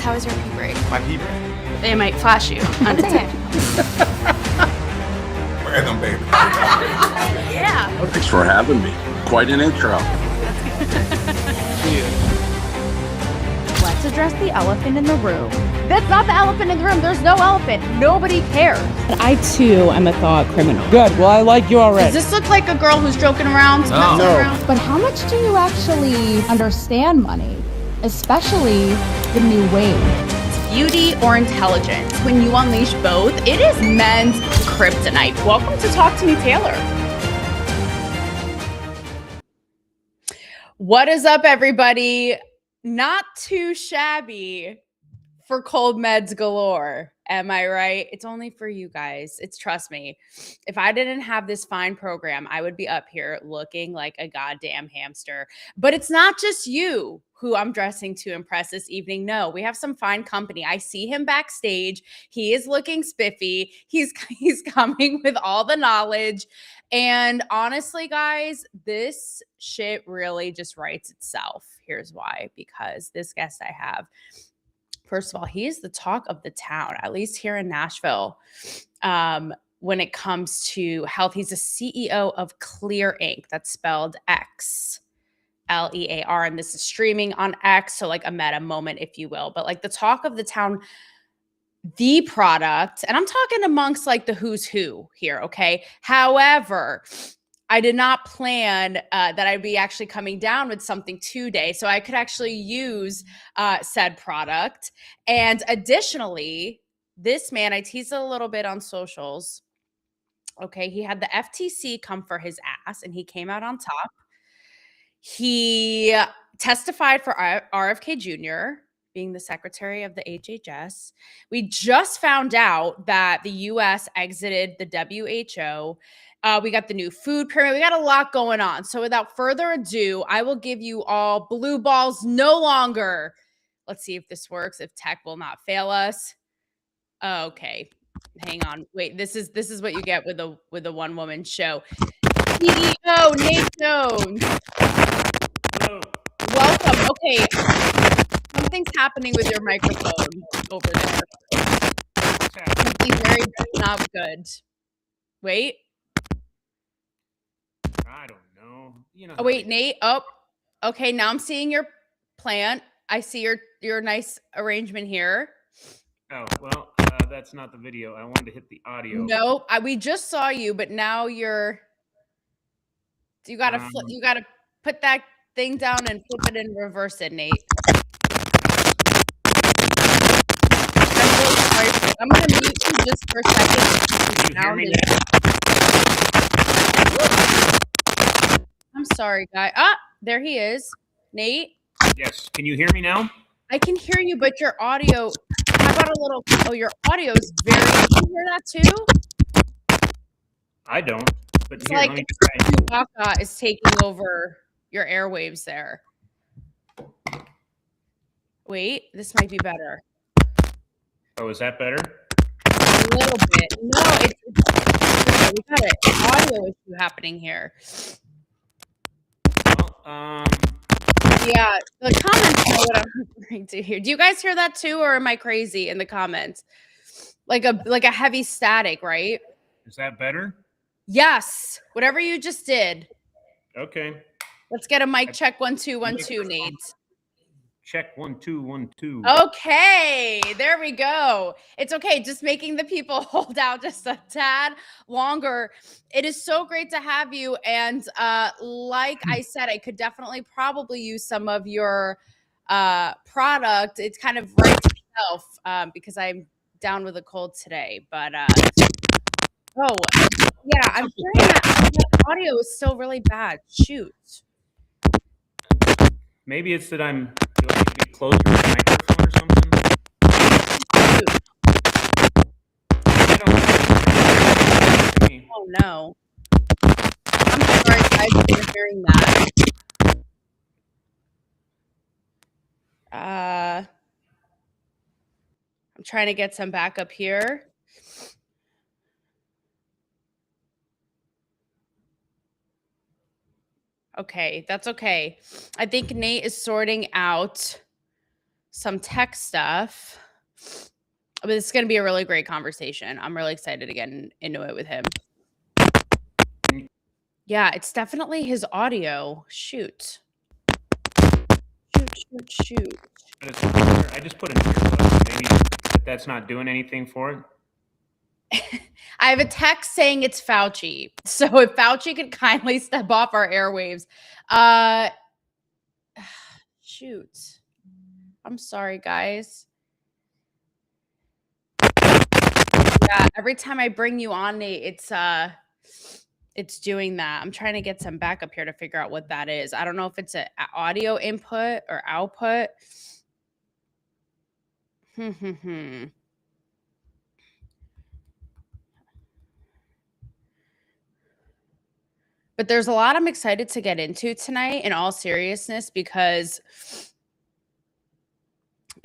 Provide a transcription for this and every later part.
How is your pee break? My pee break. It might flash you. Random baby. Yeah. Oh, thanks for having me. Quite an intro. Let's address the elephant in the room. That's not the elephant in the room. There's no elephant. Nobody cares. I too am a thought criminal. Good. Well, I like you already. Does this look like a girl who's joking around? No. But how much do you actually understand money? Especially the new wave. Beauty or intelligence? When you unleash both, it is men's kryptonite. Welcome to Talk to Me, Taylor. What is up, everybody? Not too shabby for cold meds galore. Am I right? It's only for you guys. Trust me. If I didn't have this fine program, I would be up here looking like a goddamn hamster. But it's not just you who I'm dressing to impress this evening. No, we have some fine company. I see him backstage. He is looking spiffy. He's coming with all the knowledge. And honestly, guys, this shit really just writes itself. Here's why. Because this guest I have, first of all, he is the talk of the town, at least here in Nashville. When it comes to health, he's the CEO of Xlear Inc. That's spelled Xlear. And this is streaming on X. So like a meta moment, if you will. But like the talk of the town, the product, and I'm talking amongst like the who's who here. Okay. However, I did not plan that I'd be actually coming down with something today, so I could actually use said product. And additionally, this man, I teased a little bit on socials. Okay, he had the FTC come for his ass, and he came out on top. He testified for RFK Jr., being the secretary of the HHS. We just found out that the U.S. exited the WHO. We got the new food pyramid. We got a lot going on. So without further ado, I will give you all blue balls no longer. Let's see if this works, if tech will not fail us. Okay, hang on. Wait, this is what you get with a one-woman show. CEO Nate Jones. Hello. Welcome. Okay, something's happening with your microphone over there. Something very not good. Wait. I don't know. You know. Oh wait, Nate. Oh, okay. Now I'm seeing your plant. I see your nice arrangement here. Oh well, that's not the video. I wanted to hit the audio. No, we just saw you, but now you gotta you gotta put that thing down and flip it and reverse it, Nate. I'm really sorry. I'm gonna mute you just for a second. Can you hear me now? I'm sorry, guy. Ah, there he is. Nate? Yes. Can you hear me now? I can hear you, but your audio, how about a little, oh, your audio is very, can you hear that too? I don't. But It's here, like let me try. Chewbacca is taking over your airwaves there. Wait, this might be better. Oh, is that better? A little bit. No, it's we got an audio issue happening here. Well, Yeah, the comments know what I'm referring to here. Do you guys hear that too, or am I crazy in the comments? Like a heavy static, right? is that better? Yes, whatever you just did. Okay. Let's get a mic check. 1 2 1 2, Nate. Check 1 2 1 2. Okay, there we go. It's okay, just making the people hold out just a tad longer. It is so great to have you. And like I said, I could definitely probably use some of your product. It's kind of right to itself because I'm down with a cold today. But oh yeah, I'm hearing that audio is still really bad. Shoot. Maybe it's that do I need to get closer to the microphone or something? I don't know. Oh no. I'm sorry, guys, if you're hearing that. I'm trying to get some backup here. Okay, that's okay. I think Nate is sorting out some tech stuff. But it's going to be a really great conversation. I'm really excited to get into it with him. Yeah, it's definitely his audio. Shoot. Shoot. I just put an earbud. Maybe that's not doing anything for it. I have a text saying it's Fauci. So if Fauci could kindly step off our airwaves. Shoot. I'm sorry, guys. Yeah, every time I bring you on, Nate, it's doing that. I'm trying to get some backup here to figure out what that is. I don't know if it's an audio input or output. But there's a lot I'm excited to get into tonight, in all seriousness, because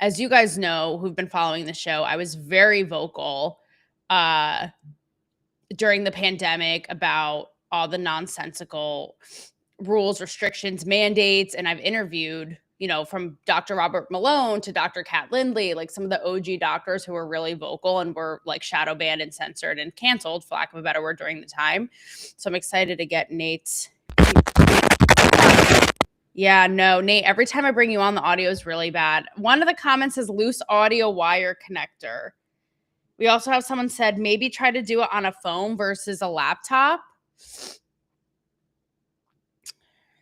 as you guys know, who've been following the show, I was very vocal during the pandemic about all the nonsensical rules, restrictions, mandates. And I've interviewed, from Dr. Robert Malone to Dr. Kat Lindley, like some of the OG doctors who were really vocal and were like shadow banned and censored and canceled, for lack of a better word, during the time. So I'm excited to get Nate's. Yeah, no, Nate, every time I bring you on, the audio is really bad. One of the comments is loose audio wire connector. We also have someone said maybe try to do it on a phone versus a laptop.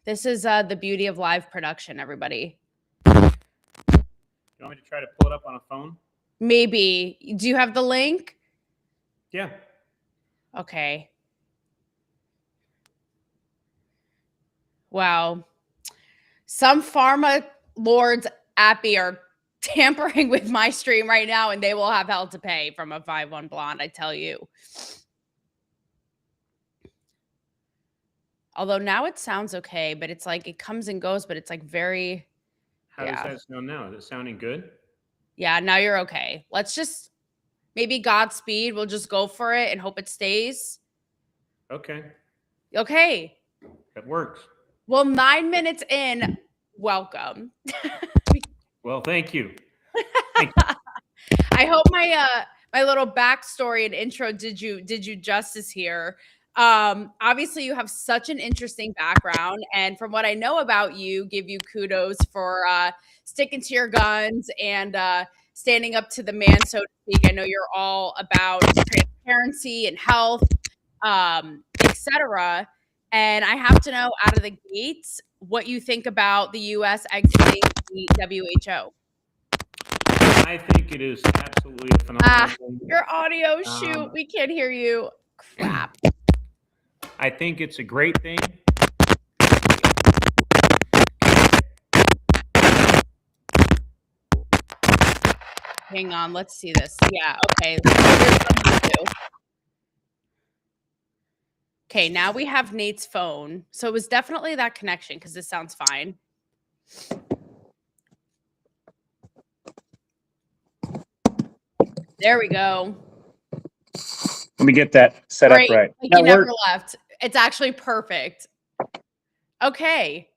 This is the beauty of live production, everybody. You want me to try to pull it up on a phone? Maybe. Do you have the link? Yeah. Okay. Wow. Some pharma lords Appy are tampering with my stream right now, and they will have hell to pay from a 5'1" blonde, I tell you. Although now it sounds okay, but it's like it comes and goes, but it's like very... How does that sound now? Is it sounding good? Yeah, now you're okay. Let's just... Maybe Godspeed. We'll just go for it and hope it stays. Okay. Okay. That works. Well, 9 minutes in, welcome. Well, thank you. I hope my little backstory and intro did you justice here. Obviously, you have such an interesting background, and from what I know about you, give you kudos for sticking to your guns and standing up to the man, so to speak. I know you're all about transparency and health, etc. And I have to know out of the gates what you think about the U.S. exiting the WHO. I think it is absolutely a phenomenal thing. Your audio, shoot, we can't hear you. Crap. I think it's a great thing. Hang on, let's see this. Yeah, okay. Here's what I'm gonna do. Okay, now we have Nate's phone. So it was definitely that connection because this sounds fine. There we go. Let me get that set up right. Like you never left. It's actually perfect. Okay.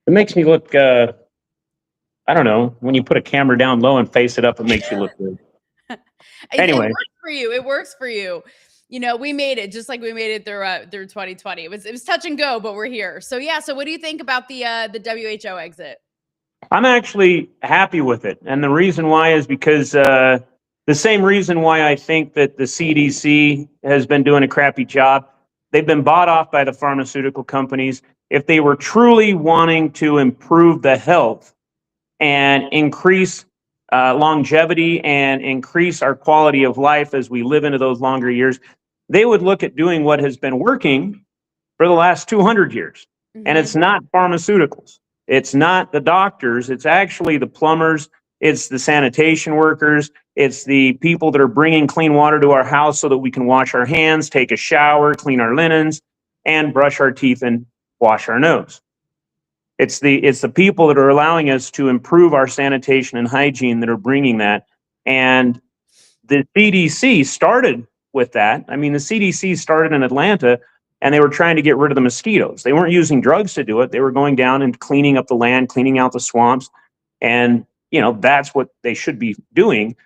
It makes me look, I don't know, when you put a camera down low and face it up, it makes you look good. Anyway. It works for you. It works for you. We made it just like we made it through 2020. It was touch and go, but we're here. So yeah. So what do you think about the WHO exit? I'm actually happy with it. And the reason why is because the same reason why I think that the CDC has been doing a crappy job. They've been bought off by the pharmaceutical companies. If they were truly wanting to improve the health and increase longevity and increase our quality of life as we live into those longer years, they would look at doing what has been working for the last 200 years. Mm-hmm. And it's not pharmaceuticals. It's not the doctors. It's actually the plumbers. It's the sanitation workers. It's the people that are bringing clean water to our house so that we can wash our hands, take a shower, clean our linens, and brush our teeth and wash our nose. It's the people that are allowing us to improve our sanitation and hygiene that are bringing that. And the CDC started with that. I mean, the CDC started in Atlanta, and they were trying to get rid of the mosquitoes. They weren't using drugs to do it. They were going down and cleaning up the land, cleaning out the swamps. And that's what they should be doing.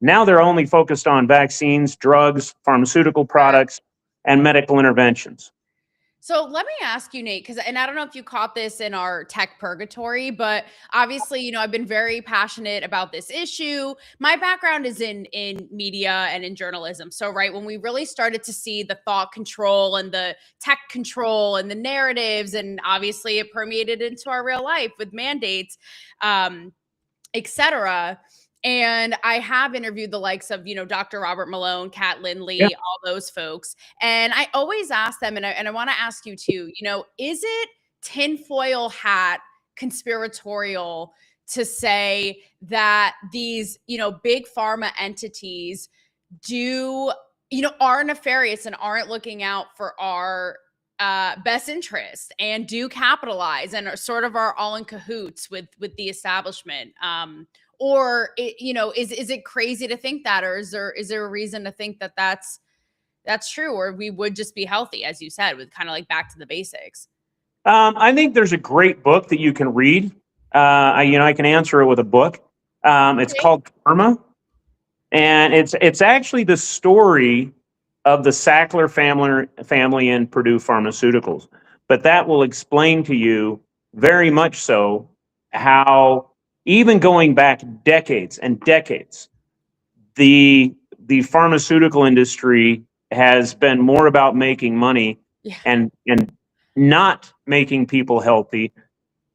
Now they're only focused on vaccines, drugs, pharmaceutical products, and medical interventions. So let me ask you, Nate, and I don't know if you caught this in our tech purgatory, but obviously, I've been very passionate about this issue. My background is in media and in journalism. So, right, when we really started to see the thought control and the tech control and the narratives, and obviously it permeated into our real life with mandates, et cetera. And I have interviewed the likes of, Dr. Robert Malone, Kat Lindley, all those folks. And I always ask them, and I want to ask you too, is it tinfoil hat conspiratorial to say that these, big pharma entities are nefarious and aren't looking out for our best interest and do capitalize and are all in cahoots with the establishment? Or is it crazy to think that, or is there a reason to think that that's true, or we would just be healthy, as you said, with kind of like back to the basics? I think there's a great book that you can read. I can answer it with a book. It's called Pharma, and it's actually the story of the Sackler family and Purdue Pharmaceuticals. But that will explain to you very much so how, even going back decades and decades, the pharmaceutical industry has been more about making money and not making people healthy,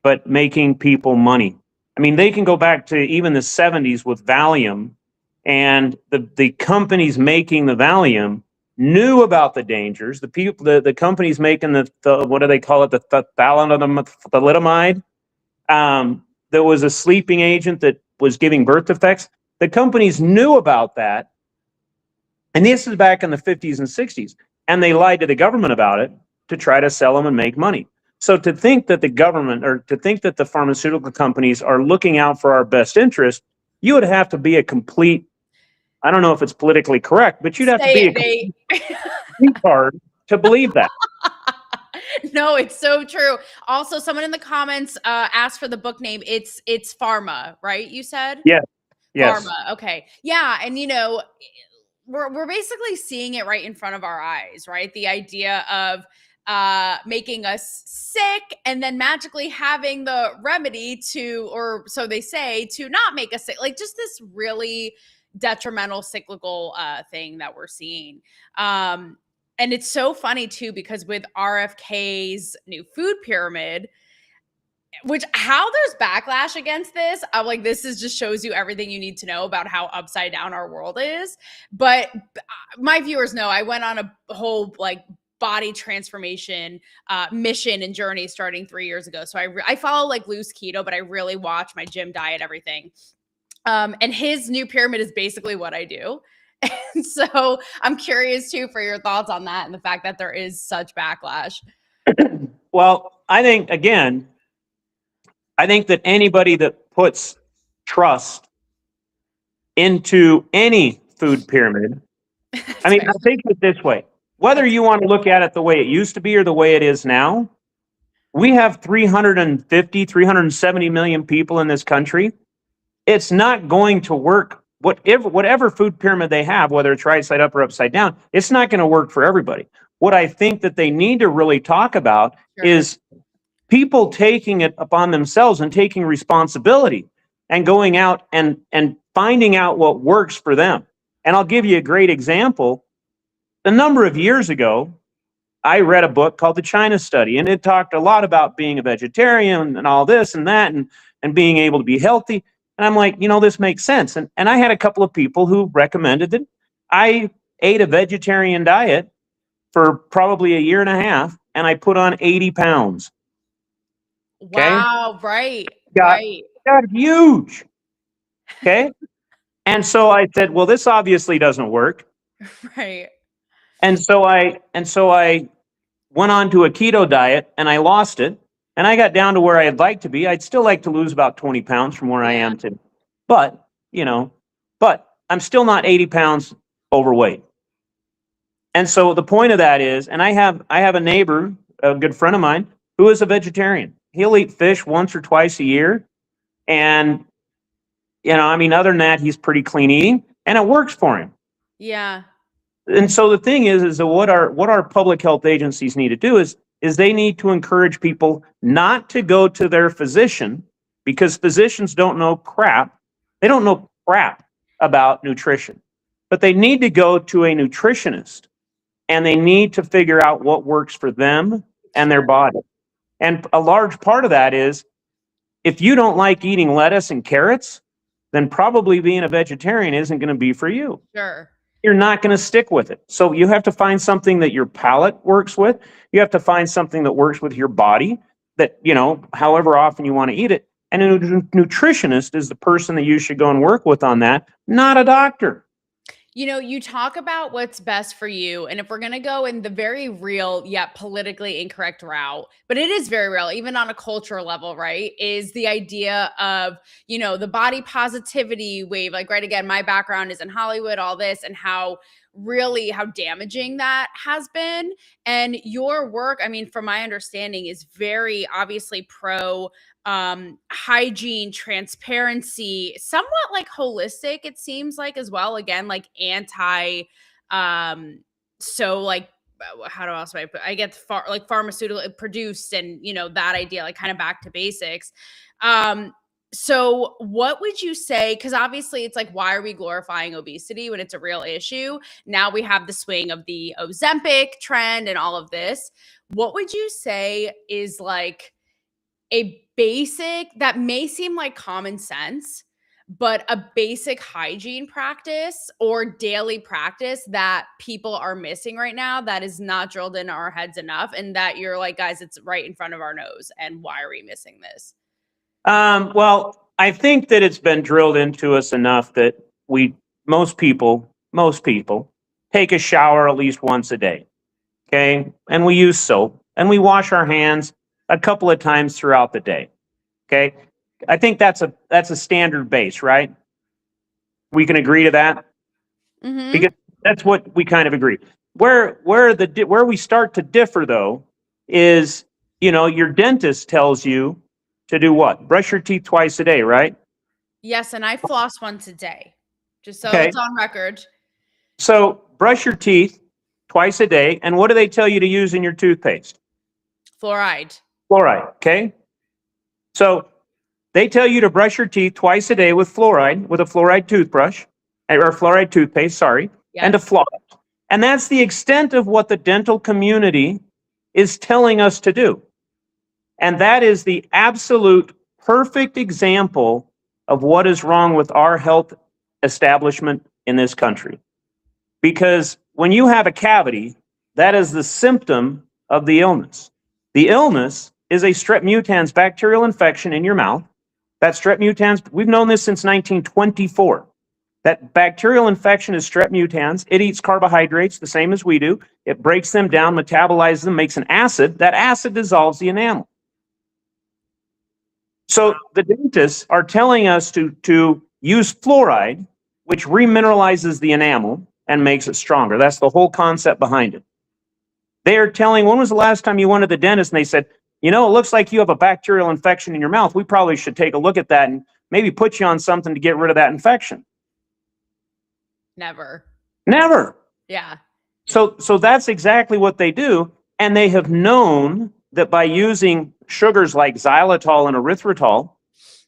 but making people money. I mean, they can go back to even the 70s with Valium, and the companies making the Valium knew about the dangers. The companies making the what do they call it? The thalidomide. There was a sleeping agent that was giving birth defects. The companies knew about that. And this is back in the 50s and 60s. And they lied to the government about it to try to sell them and make money. So to think that the government, or to think that the pharmaceutical companies are looking out for our best interest, you would have to be a complete, I don't know if it's politically correct, but you'd have to be a complete retard to believe that. No, it's so true. Also, someone in the comments asked for the book name. It's Pharma, right? You said? Yeah. Yes. Pharma. Okay. Yeah. And we're basically seeing it right in front of our eyes, right? The idea of making us sick and then magically having the remedy to, or so they say, to not make us sick. Like, just this really detrimental cyclical thing that we're seeing. And it's so funny too, because with RFK's new food pyramid, how there's backlash against this, I'm like, this just shows you everything you need to know about how upside down our world is. But my viewers know I went on a whole body transformation mission and journey starting 3 years ago. So I follow loose keto, but I really watch my gym, diet, everything. And his new pyramid is basically what I do. And so I'm curious too for your thoughts on that and the fact that there is such backlash. Well, I think that anybody that puts trust into any food pyramid, I think it this way, whether you want to look at it the way it used to be or the way it is now, we have 370 million people in this country. It's not going to work. Whatever food pyramid they have, whether it's right side up or upside down, it's not going to work for everybody. What I think that they need to really talk about is people taking it upon themselves and taking responsibility and going out and finding out what works for them. And I'll give you a great example. A number of years ago, I read a book called The China Study, and it talked a lot about being a vegetarian and all this and that and being able to be healthy. And I'm like, this makes sense. And I had a couple of people who recommended that I ate a vegetarian diet for probably a year and a half, and I put on 80 pounds. Okay? Wow, right. Got huge. Okay? And so I said, well, this obviously doesn't work. Right. And so I went on to a keto diet, and I lost it. And I got down to where I'd like to be. I'd still like to lose about 20 pounds from where I am today. But I'm still not 80 pounds overweight. And so the point of that is, and I have a neighbor, a good friend of mine, who is a vegetarian. He'll eat fish once or twice a year. And Other than that, he's pretty clean eating and it works for him. Yeah. And so the thing is that what our public health agencies need to do is they need to encourage people not to go to their physician, because physicians don't know crap. They don't know crap about nutrition, but they need to go to a nutritionist and they need to figure out what works for them and their body. And a large part of that is, if you don't like eating lettuce and carrots, then probably being a vegetarian isn't going to be for you. Sure. You're not going to stick with it. So you have to find something that your palate works with. You have to find something that works with your body, that, however often you want to eat it. And a nutritionist is the person that you should go and work with on that, not a doctor. You talk about what's best for you. And if we're going to go in the very real, yet politically incorrect route, but it is very real, even on a cultural level, right? Is the idea of, the body positivity wave. Like, right, again, my background is in Hollywood, all this, and how damaging that has been. And your work, from my understanding, is very obviously pro hygiene, transparency, somewhat like holistic, it seems like, as well. Again, like anti, so like, how do else I put? I get like pharmaceutical produced, and that idea, like kind of back to basics. So what would you say? Because obviously it's like, why are we glorifying obesity when it's a real issue? Now we have the swing of the Ozempic trend and all of this. What would you say is like a basic, that may seem like common sense, but a basic hygiene practice or daily practice that people are missing right now, that is not drilled into our heads enough, and that you're like, guys, it's right in front of our nose, and why are we missing this? Well, I think that it's been drilled into us enough that most people take a shower at least once a day. Okay. And we use soap and we wash our hands a couple of times throughout the day. Okay. I think that's a standard base, right? We can agree to that, because that's what we kind of agree. Where we start to differ, though, is, your dentist tells you to do what? Brush your teeth twice a day, right? Yes, and I floss once a day, just so Okay. it's on record. So brush your teeth twice a day, and what do they tell you to use in your toothpaste? Fluoride. Fluoride, okay? So they tell you to brush your teeth twice a day with a fluoride toothbrush, or fluoride toothpaste, sorry, Yes. and to floss. And that's the extent of what the dental community is telling us to do. And that is the absolute perfect example of what is wrong with our health establishment in this country. Because when you have a cavity, that is the symptom of the illness. The illness is a strep mutans bacterial infection in your mouth. That strep mutans, we've known this since 1924. That bacterial infection is strep mutans. It eats carbohydrates the same as we do. It breaks them down, metabolizes them, makes an acid. That acid dissolves the enamel. So the dentists are telling us to use fluoride, which remineralizes the enamel and makes it stronger. That's the whole concept behind it. They are telling, when was the last time you went to the dentist and they said, it looks like you have a bacterial infection in your mouth. We probably should take a look at that and maybe put you on something to get rid of that infection. Never. Yeah. So that's exactly what they do. And they have known that by using sugars like xylitol and erythritol,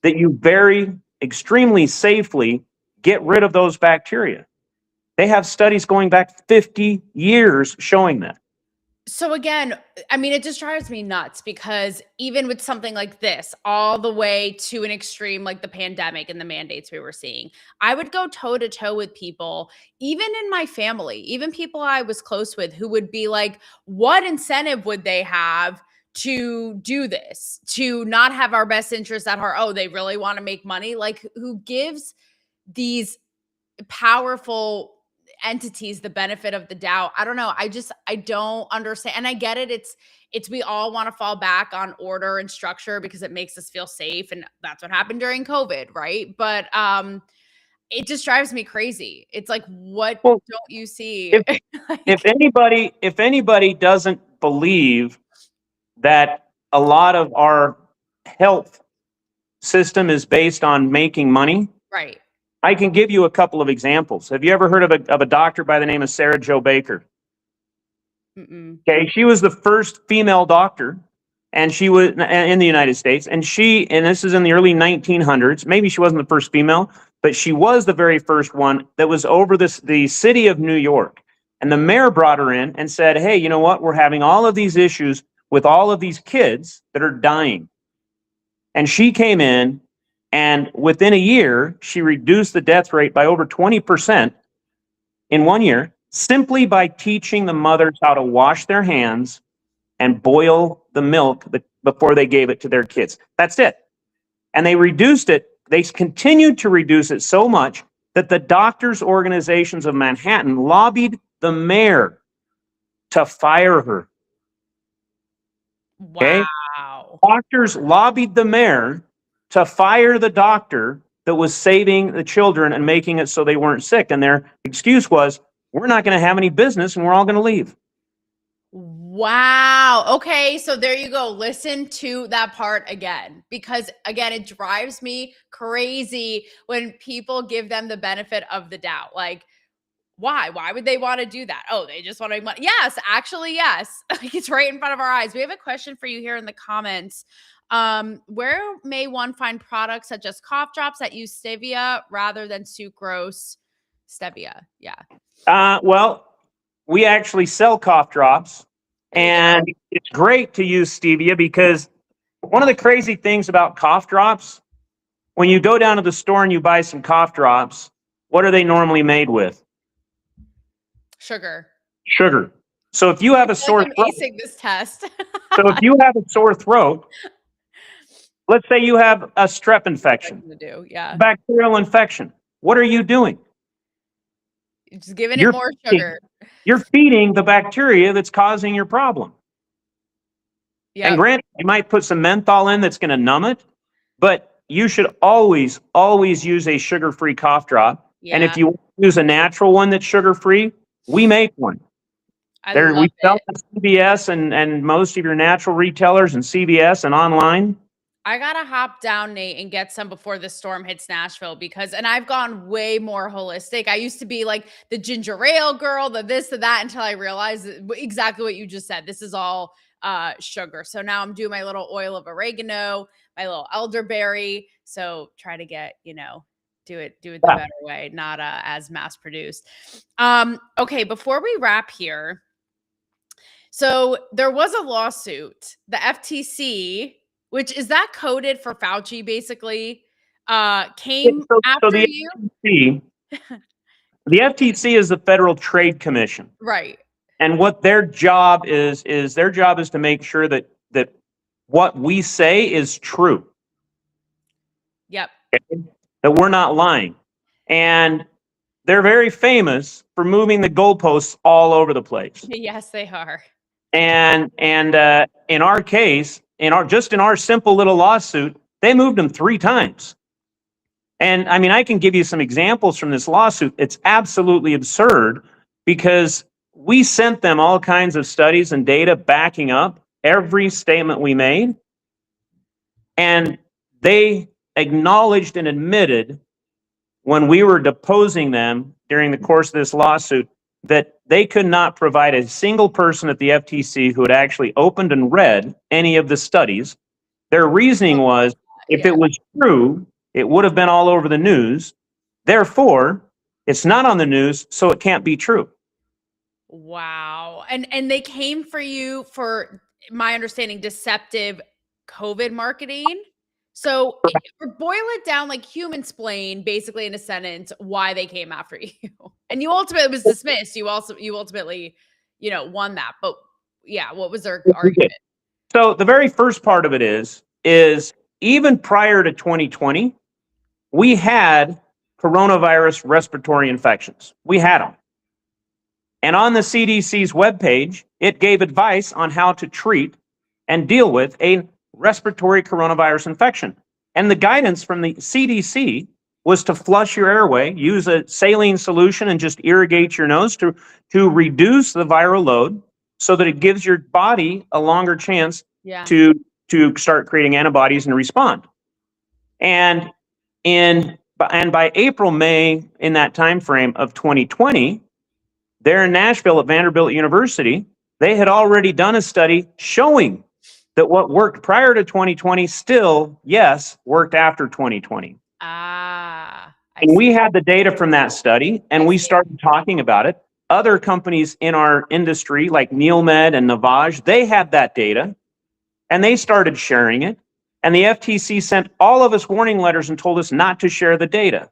that you very extremely safely get rid of those bacteria. They have studies going back 50 years showing that. So again, it just drives me nuts, because even with something like this, all the way to an extreme like the pandemic and the mandates we were seeing, I would go toe to toe with people, even in my family, even people I was close with, who would be like, what incentive would they have to do this, to not have our best interests at heart? Oh, they really want to make money? Like, who gives these powerful entities the benefit of the doubt? I don't know. I don't understand. And I get it. It's we all want to fall back on order and structure because it makes us feel safe. And that's what happened during COVID, right? But it just drives me crazy. It's like, what don't you see? If anybody doesn't believe that a lot of our health system is based on making money, Right. I can give you a couple of examples. Have you ever heard of a doctor by the name of Sarah Jo Baker? Mm-mm. Okay, she was the first female doctor, and she was in the United States, and this is in the early 1900s. Maybe she wasn't the first female, but she was the very first one that was over the city of New York. And the mayor brought her in and said, hey, you know what? We're having all of these issues with all of these kids that are dying. And she came in, and within a year, she reduced the death rate by over 20% in 1 year, simply by teaching the mothers how to wash their hands and boil the milk before they gave it to their kids. That's it. And they reduced it. They continued to reduce it so much that the doctors' organizations of Manhattan lobbied the mayor to fire her. Okay? Wow. Doctors lobbied the mayor to fire the doctor that was saving the children and making it so they weren't sick. And their excuse was, we're not going to have any business and we're all going to leave. Wow. Okay. So there you go. Listen to that part again, because again, it drives me crazy when people give them the benefit of the doubt. Like, why? Why would they want to do that? Oh, they just want to make money. Yes, actually, yes. Like, it's right in front of our eyes. We have a question for you here in the comments. Where may one find products such as cough drops that use stevia rather than sucrose? Stevia. Yeah. Well, we actually sell cough drops, and it's great to use stevia because one of the crazy things about cough drops, when you go down to the store and you buy some cough drops, what are they normally made with? Sugar. Sugar. So if you have a sore I'm throat, acing this test. so if you have a sore throat, let's say you have a strep infection, Yeah. bacterial infection, what are you doing? Just giving it more sugar. You're feeding the bacteria that's causing your problem. Yeah. And granted, you might put some menthol in that's going to numb it, but you should always, always use a sugar-free cough drop. Yeah. And if you use a natural one that's sugar-free, we make one. We sell it at CVS and most of your natural retailers and CVS and online. I gotta hop down, Nate, and get some before the storm hits Nashville and I've gone way more holistic. I used to be like the ginger ale girl, the this, the that, until I realized exactly what you just said. This is all sugar. So now I'm doing my little oil of oregano, my little elderberry. So try to get, do it the better way, not as mass produced. Okay, before we wrap here. So there was a lawsuit, the FTC, which is that coded for Fauci, basically, came after you? The FTC is the Federal Trade Commission. Right. And what their job is to make sure that what we say is true. Yep. That we're not lying. And they're very famous for moving the goalposts all over the place. Yes, they are. And in our case, in our simple little lawsuit, they moved them 3 times. And I mean, I can give you some examples from this lawsuit. It's absolutely absurd because we sent them all kinds of studies and data backing up every statement we made. And they acknowledged and admitted when we were deposing them during the course of this lawsuit that they could not provide a single person at the FTC who had actually opened and read any of the studies. Their reasoning was, if it was true, it would have been all over the news. Therefore, it's not on the news, so it can't be true. Wow. And they came for you for, my understanding, deceptive COVID marketing. So boil it down, like human splain, basically in a sentence, why they came after you. And you ultimately was dismissed. You ultimately, won that. But yeah, what was their argument? So the very first part of it is even prior to 2020, we had coronavirus respiratory infections. We had them. And on the CDC's webpage, it gave advice on how to treat and deal with a respiratory coronavirus infection. And the guidance from the CDC was to flush your airway, use a saline solution and just irrigate your nose to reduce the viral load so that it gives your body a longer chance to start creating antibodies and respond. And in And by April, May, in that time frame of 2020, there in Nashville at Vanderbilt University, they had already done a study showing that what worked prior to 2020 still, yes, worked after 2020. And we had the data from that study, and we started talking about it. Other companies in our industry, like NeilMed and Navage, they had that data, and they started sharing it. And the FTC sent all of us warning letters and told us not to share the data.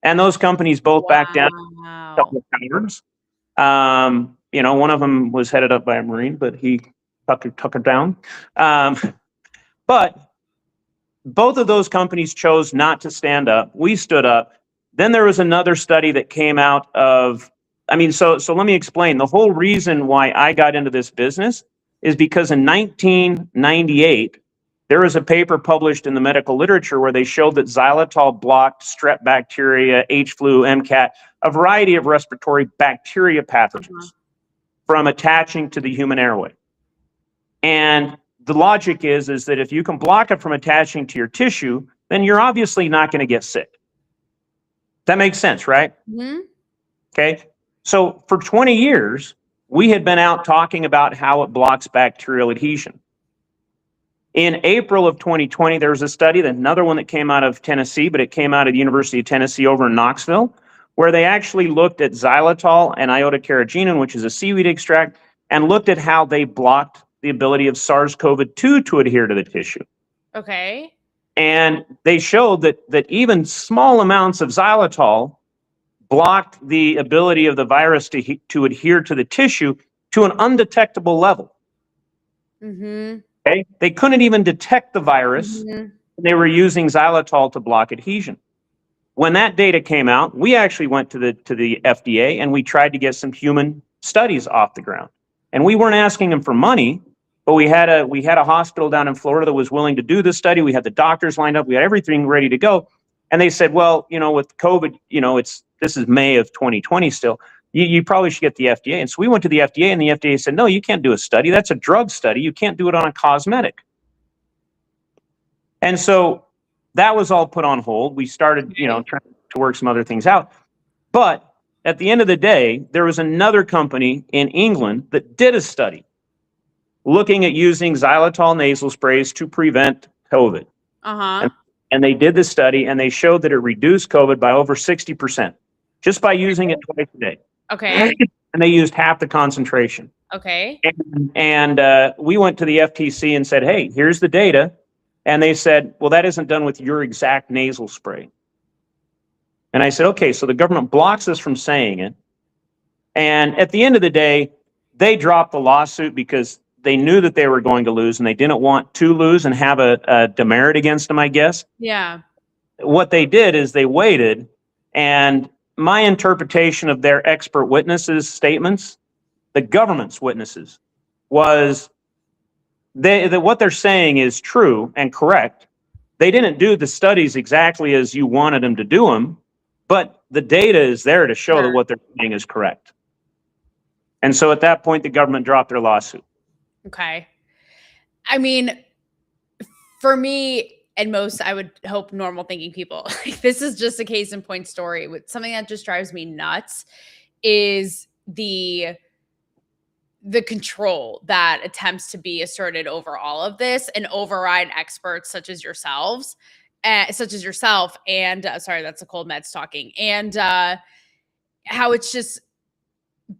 And those companies both backed down. A couple of cowards. You know, one of them was headed up by a Marine, but he took her down. But both of those companies chose not to stand up. We stood up. Then there was another study that came out of, so let me explain. The whole reason why I got into this business is because in 1998, there was a paper published in the medical literature where they showed that xylitol blocked strep bacteria, H. flu, MCAT, a variety of respiratory bacteria pathogens from attaching to the human airway. And the logic is that if you can block it from attaching to your tissue, then you're obviously not going to get sick. That makes sense, right? Mm-hmm. Okay. So for 20 years, we had been out talking about how it blocks bacterial adhesion. In April of 2020, there was a study, another one that came out of Tennessee, but it came out of the University of Tennessee over in Knoxville, where they actually looked at xylitol and iodocarrageenan, which is a seaweed extract, and looked at how they blocked the ability of SARS-CoV-2 to adhere to the tissue. Okay. And they showed that even small amounts of xylitol blocked the ability of the virus to adhere to the tissue to an undetectable level. Mm-hmm. Okay? They couldn't even detect the virus. Mm-hmm. They were using xylitol to block adhesion. When that data came out, we actually went to the FDA and we tried to get some human studies off the ground. And we weren't asking them for money, but we had a hospital down in Florida that was willing to do the study. We had the doctors lined up. We had everything ready to go. And they said, well, you know, with COVID, you know, this is May of 2020 still. You probably should get the FDA. And so we went to the FDA, and the FDA said, no, you can't do a study. That's a drug study. You can't do it on a cosmetic. And so that was all put on hold. We started, you know, trying to work some other things out. But at the end of the day, there was another company in England that did a study looking at using xylitol nasal sprays to prevent COVID. Uh-huh. And they did the study, and they showed that it reduced COVID by over 60% just by using it twice a day. Okay. And they used half the concentration. Okay. And we went to the FTC and said, hey, here's the data. And they said, well, that isn't done with your exact nasal spray. And I said, okay, so the government blocks us from saying it. And at the end of the day, they dropped the lawsuit because they knew that they were going to lose, and they didn't want to lose and have a demerit against them, I guess. Yeah. What they did is they waited, and my interpretation of their expert witnesses' statements, the government's witnesses, was that what they're saying is true and correct. They didn't do the studies exactly as you wanted them to do them, but the data is there to show that what they're saying is correct. And so at that point, the government dropped their lawsuit. Okay. I mean, for me and most, I would hope normal thinking people, this is just a case in point story. With something that just drives me nuts is the control that attempts to be asserted over all of this and override experts such as yourself. And sorry, that's the cold meds talking. And how it's just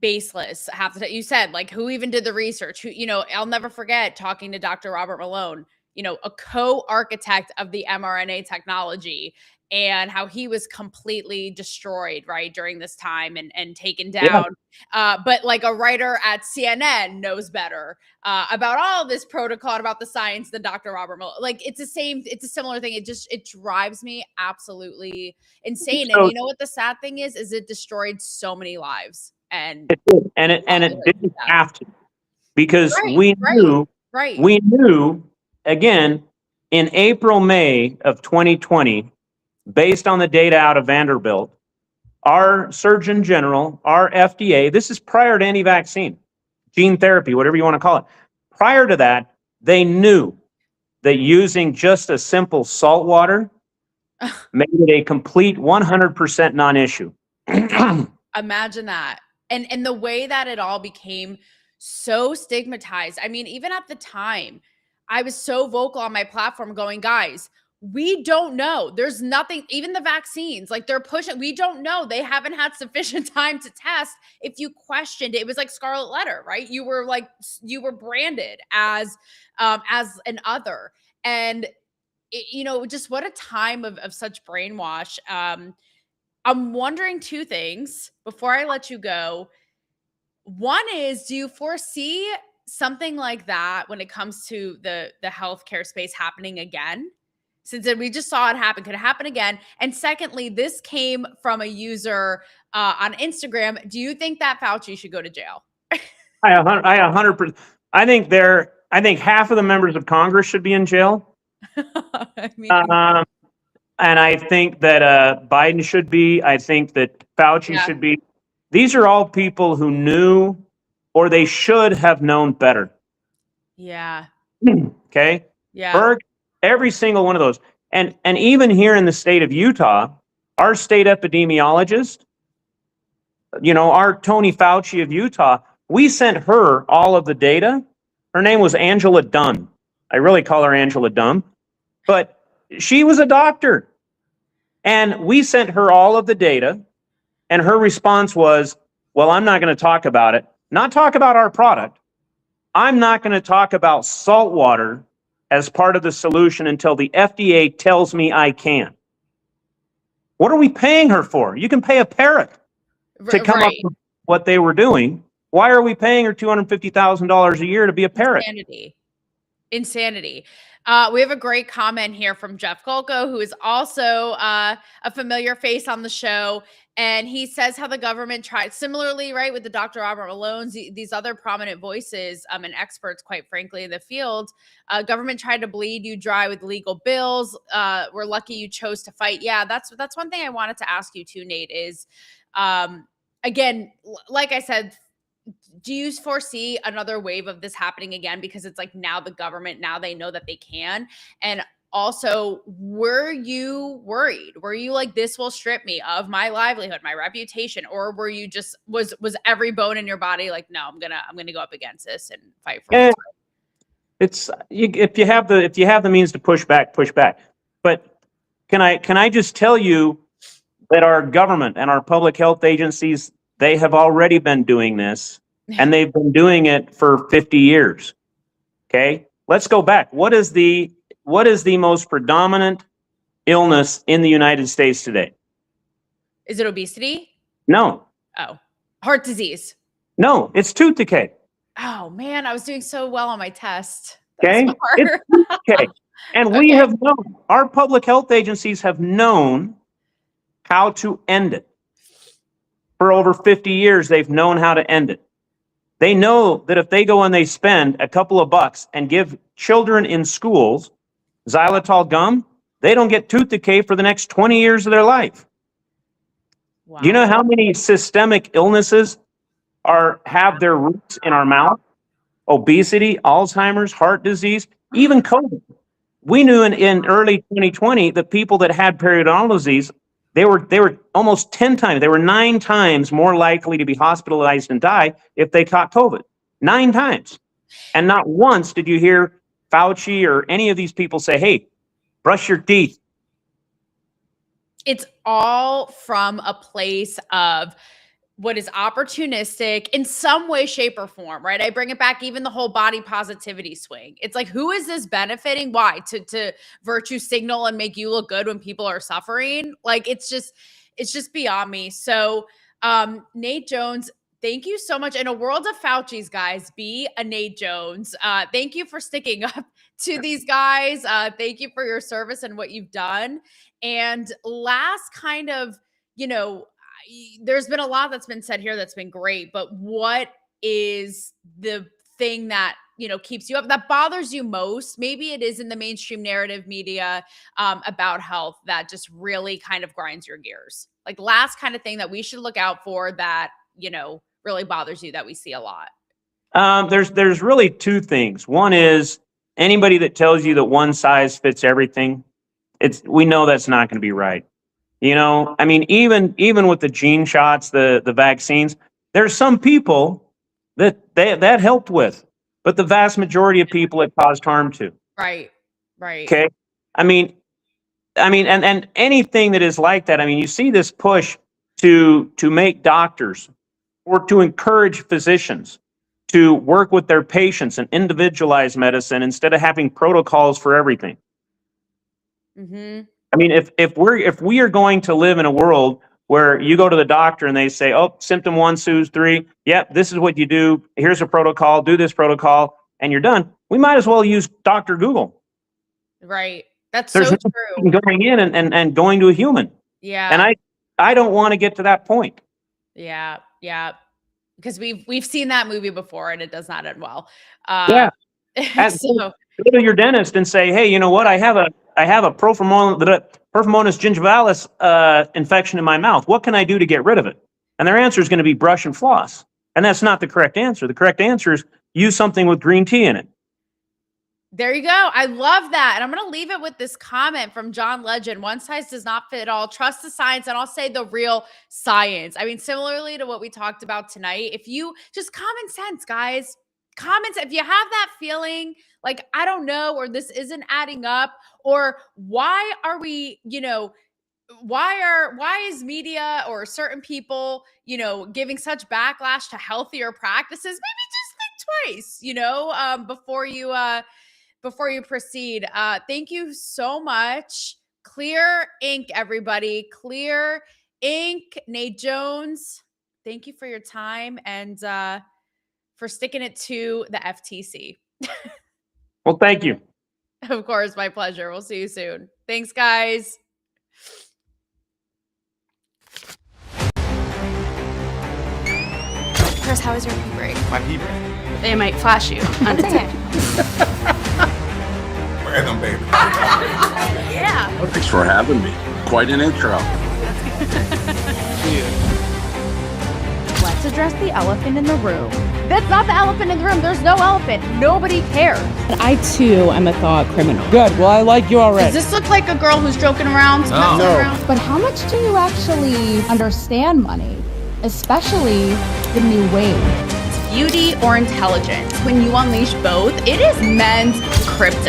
baseless. Half the time you said, like, who even did the research? Who, you know, I'll never forget talking to Dr. Robert Malone, you know, a co-architect of the mRNA technology, and how he was completely destroyed, right, during this time and taken down. Yeah. But like a writer at CNN knows better about all this protocol and about the science than Dr. Robert Malone. Like, it's a similar thing. It drives me absolutely insane. And you know what the sad thing is it destroyed so many lives. And it didn't have to, because we knew again in April, May of 2020, based on the data out of Vanderbilt, our Surgeon General, our FDA, this is prior to any vaccine, gene therapy, whatever you want to call it. Prior to that, they knew that using just a simple salt water made it a complete 100% non-issue. Imagine that. And the way that it all became so stigmatized. I mean, even at the time, I was so vocal on my platform going, guys, we don't know. There's nothing, even the vaccines, like they're pushing, we don't know. They haven't had sufficient time to test. If you questioned it, it was like Scarlet Letter, right? You were branded as an other. And just what a time of such brainwash. I'm wondering two things before I let you go. One is, do you foresee something like that when it comes to the healthcare space happening again? Since we just saw it happen, could it happen again? And secondly, this came from a user on Instagram. Do you think that Fauci should go to jail? I 100%. I think half of the members of Congress should be in jail. I mean, And I think that Biden should be. I think that Fauci should be. These are all people who knew, or they should have known better. Yeah. Okay. Yeah. Berg, every single one of those. And even here in the state of Utah, our state epidemiologist, our Tony Fauci of Utah, we sent her all of the data. Her name was Angela Dunn. I really call her Angela Dunn, but she was a doctor. And we sent her all of the data, and her response was, well, I'm not going to talk about it. Not talk about our product. I'm not going to talk about salt water as part of the solution until the FDA tells me I can. What are we paying her for? You can pay a parrot to come up with what they were doing. Why are we paying her $250,000 a year to be a parrot? Insanity. We have a great comment here from Jeff Kolko, who is also a familiar face on the show. And he says how the government tried similarly, right, with the Dr. Robert Malone's, these other prominent voices and experts, quite frankly, in the field. Government tried to bleed you dry with legal bills. We're lucky you chose to fight. Yeah, that's one thing I wanted to ask you too, Nate, is, again, like I said, do you foresee another wave of this happening again? Because it's like now the government, now they know that they can. And also, were you worried? Were you like, this will strip me of my livelihood, my reputation? Or were you just, was every bone in your body like, no, I'm gonna go up against this and fight for it? It's if you have the means to push back. But can I just tell you that our government and our public health agencies, they have already been doing this, and they've been doing it for 50 years. Okay, let's go back. What is the most predominant illness in the United States today? Is it obesity? No. Oh, heart disease. No, it's tooth decay. Oh man, I was doing so well on my test. Okay, it's tooth decay. And we have known, our public health agencies have known how to end it. For over 50 years, they've known how to end it. They know that if they go and they spend a couple of bucks and give children in schools xylitol gum, they don't get tooth decay for the next 20 years of their life. Wow. Do you know how many systemic illnesses have their roots in our mouth? Obesity, Alzheimer's, heart disease, even COVID. We knew in early 2020 that people that had periodontal disease, they were almost 10 times, they were 9 times more likely to be hospitalized and die if they caught COVID. 9 times. And not once did you hear Fauci or any of these people say, hey, brush your teeth. It's all from a place of what is opportunistic in some way, shape, or form, right? I bring it back, even the whole body positivity swing. It's like, who is this benefiting? Why? To virtue signal and make you look good when people are suffering? Like, it's just beyond me. So, Nate Jones, thank you so much. In a world of Fauci's, guys, be a Nate Jones. Thank you for sticking up to these guys. Thank you for your service and what you've done. And last kind of, there's been a lot that's been said here that's been great, but what is the thing that, keeps you up, that bothers you most? Maybe it is in the mainstream narrative media about health that just really kind of grinds your gears. Like, last kind of thing that we should look out for that, really bothers you that we see a lot. There's really 2 things. One is anybody that tells you that one size fits everything, we know that's not going to be right. You know, I mean, even with the gene shots, the vaccines, there's some people that helped with, but the vast majority of people it caused harm to. Right. Okay. I mean, and anything that is like that. I mean, you see this push to make doctors or to encourage physicians to work with their patients and individualize medicine instead of having protocols for everything. Mm-hmm. I mean, if we are going to live in a world where you go to the doctor and they say, oh, symptom 1, 2, 3, yep, this is what you do. Here's a protocol, do this protocol, and you're done. We might as well use Dr. Google. Right. That's There's so no true. going in and going to a human. Yeah. And I don't want to get to that point. Yeah. Because we've seen that movie before and it does not end well. Yeah. And So go to your dentist and say, hey, you know what? I have a Purphomonas gingivalis infection in my mouth. What can I do to get rid of it? And their answer is going to be brush and floss. And that's not the correct answer. The correct answer is use something with green tea in it. there you go. I love that. And I'm going to leave it with this comment from John Legend. One size does not fit all. Trust the science. And I'll say the real science. I mean, similarly to what we talked about tonight, if you just common sense, guys, if you have that feeling like, I don't know, or this isn't adding up, or why are we, why is media or certain people, giving such backlash to healthier practices? Maybe just think twice, before you proceed. Thank you so much. Xlear Inc, everybody. Xlear Inc, Nate Jones. Thank you for your time and for sticking it to the FTC. Well, thank you. Of course, my pleasure. We'll see you soon. Thanks, guys. Chris, how was your pee break? My pee break. They might flash you undetected. Wear them, baby. Yeah. Thanks for having me. Quite an intro. Let's address the elephant in the room. That's not the elephant in the room. There's no elephant. Nobody cares. I too am a thought criminal. Good. Well, I like you already. Does this look like a girl who's joking around? No. But how much do you actually understand money? Especially the new wave. Beauty or intelligence? When you unleash both, it is men's kryptonite.